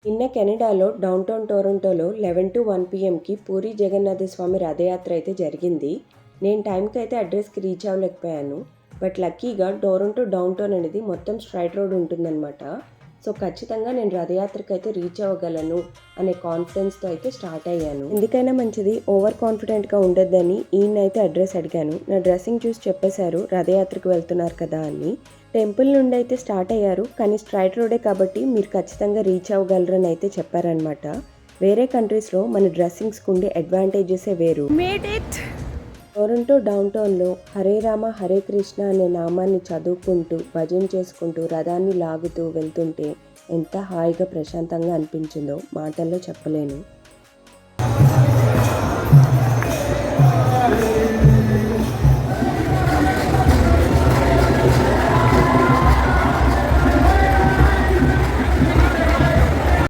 నిన్న కెనడాలో డౌన్టౌన్ టొరంటోలో 11-1 PMకి పూరి జగన్నాథ స్వామి రథయాత్ర అయితే జరిగింది. నేను టైంకి అయితే అడ్రస్కి రీచ్ అవ్వలేకపోయాను. బట్ లక్కీగా టొరంటో డౌన్టౌన్ అనేది మొత్తం స్ట్రైట్ రోడ్ ఉంటుందన్నమాట. సో ఖచ్చితంగా నేను రథయాత్రకి అయితే రీచ్ అవ్వగలను అనే కాన్ఫిడెన్స్తో అయితే స్టార్ట్ అయ్యాను. ఎందుకైనా మంచిది ఓవర్ కాన్ఫిడెంట్గా ఉండొద్దని ఈయనైతే అడ్రస్ అడిగాను. నా డ్రెస్సింగ్ చూసి చెప్పేశారు రథయాత్రకు వెళ్తున్నారు కదా అని. టెంపుల్ నుండి అయితే స్టార్ట్ అయ్యారు, కానీ స్ట్రైట్ రోడే కాబట్టి మీరు ఖచ్చితంగా రీచ్ అవ్వగలరని అయితే చెప్పారనమాట. వేరే కంట్రీస్లో మన డ్రెస్సింగ్స్కి ఉండే అడ్వాంటేజెసే వేరు. టొరంటో డౌన్టౌన్లో హరే రామ హరే కృష్ణ అనే నామాన్ని చదువుకుంటూ భజన చేసుకుంటూ రథాన్ని లాగుతూ వెళ్తుంటే ఎంత హాయిగా ప్రశాంతంగా అనిపించిందో మాటల్లో చెప్పలేను.